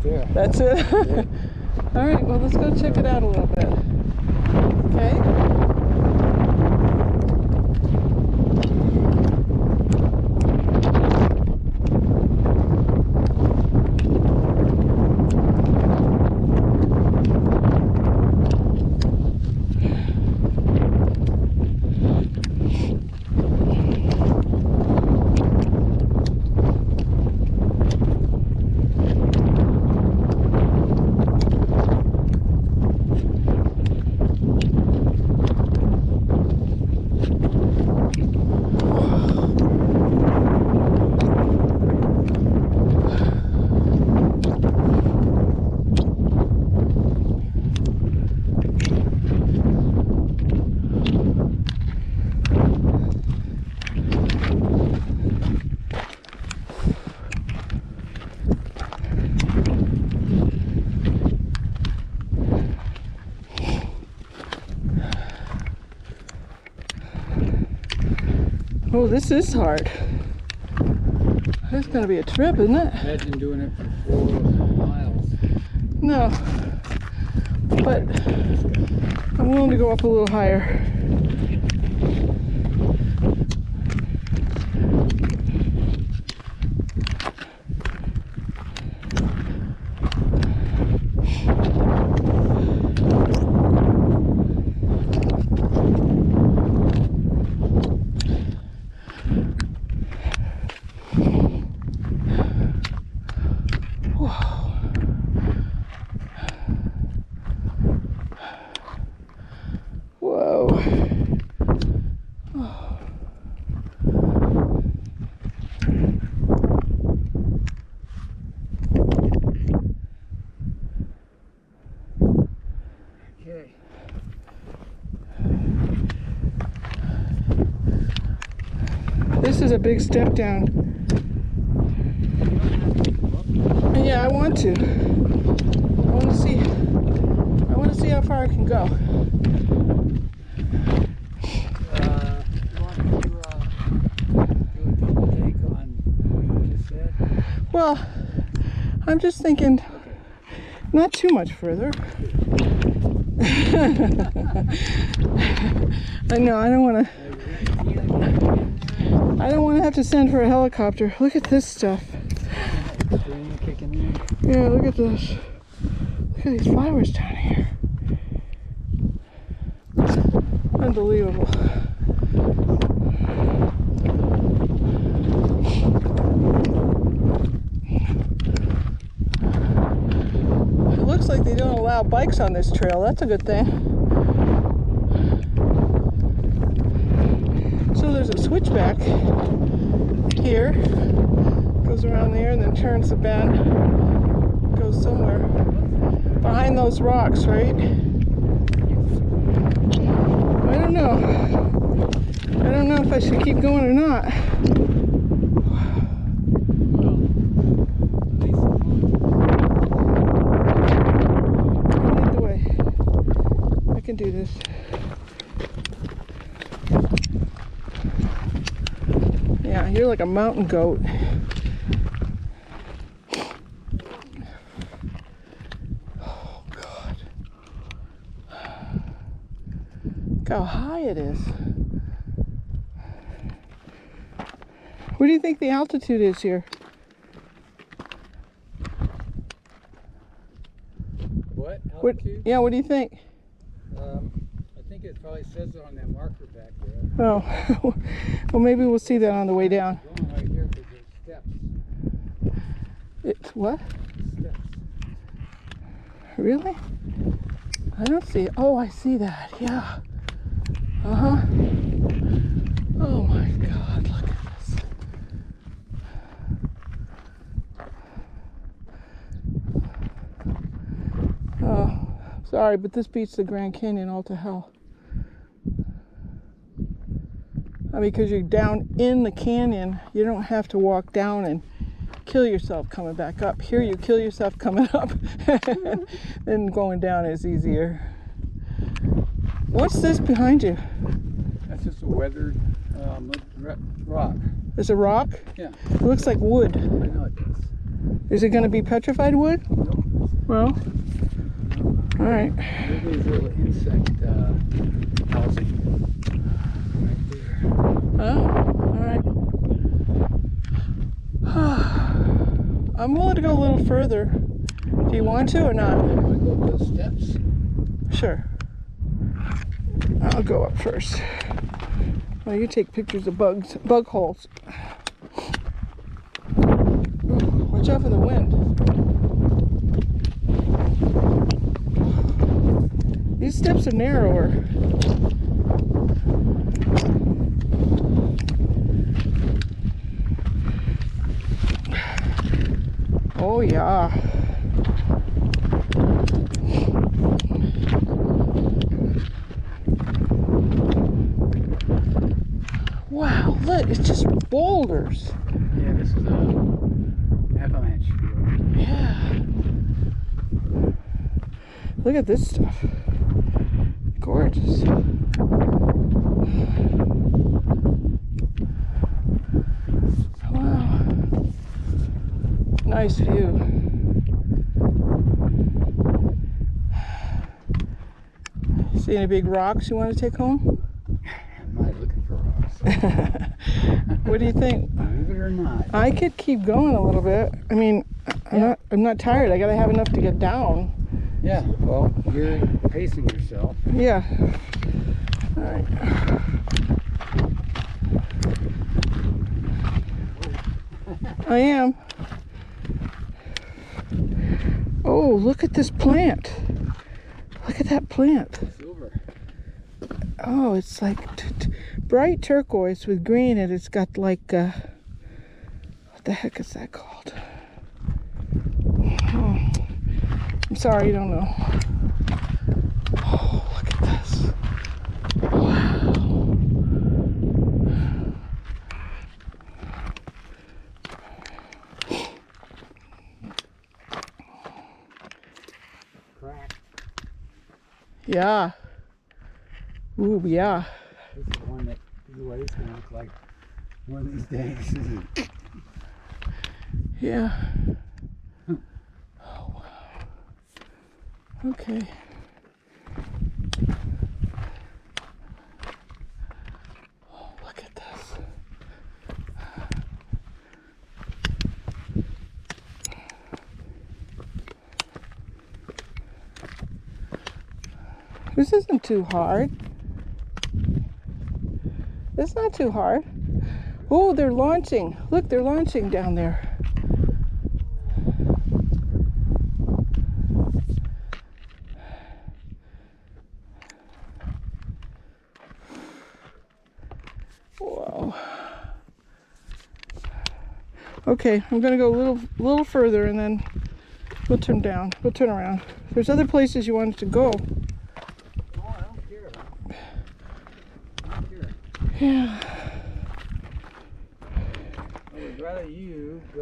right there. That's it? Yeah. All right, well, let's go check it out a little bit. Okay? Oh, this is hard. This is going to be a trip, isn't it? Imagine doing it for 4 miles. No. But I'm willing to go up a little higher. Whoa. Oh. Okay. This is a big step down. Yeah, I want to. I want to see how far I can go. Well, I'm just thinking, not too much further. I know, I don't want to have to send for a helicopter. Look at this stuff. Yeah, look at this. Look at these flowers down here. Unbelievable. It looks like they don't allow bikes on this trail. That's a good thing. So there's a switchback here. Goes around there and then turns the bend. Goes somewhere behind those rocks, right? I don't know. I don't know if I should keep going or not. Lead the way. I can do this. Yeah, you're like a mountain goat. Oh, God. Look how high it is. What do you think the altitude is here? What? Altitude? Yeah, what do you think? I think it probably says it on that marker back there. Oh, well, maybe we'll see that on the way down. Going right here because there's steps. It's what? Steps. Really? I don't see it. Oh, I see that. Yeah. Uh-huh. Oh my God, look at this. Oh, sorry, but this beats the Grand Canyon all to hell. I mean, because you're down in the canyon, you don't have to walk down and kill yourself coming back up. Here you kill yourself coming up. Then going down is easier. What's this behind you? That's just a weathered rock. There's a rock? Yeah. It looks like wood. I know it does. Is it going to be petrified wood? No. Well, all right. Maybe these little insect housing right there. Oh, all right. I'm willing to go a little further. Do you want to or not? Want to go up those steps? Sure. I'll go up first. Well, you take pictures of bug holes. Watch out for the wind. These steps are narrower. Oh yeah. Wow, look, it's just boulders. Yeah, this is a avalanche field. Yeah. Look at this stuff. Gorgeous. Wow. Nice view. See any big rocks you want to take home? I'm not looking for rocks. What do you think? Believe it or not. I could keep going a little bit. I mean, I'm not tired. I gotta have enough to get down. Yeah, well, you're pacing yourself. Yeah. All right. I am. Oh, look at this plant. Look at that plant. Silver. Oh, it's like bright turquoise with green, and it's got like, what the heck is that called? Oh, I'm sorry, you don't know. Oh, look at this. Wow. Crack. Yeah. Ooh, yeah. This is one that is what it's going to look like one of these days, isn't it? Yeah. Oh, wow. Okay. Oh, look at this. This isn't too hard. It's not too hard. Oh, they're launching. Look, they're launching down there. Whoa. Okay, I'm gonna go a little further and then we'll turn down. We'll turn around. There's other places you wanted to go. Oh, I don't care. I don't care. Yeah. I would rather you go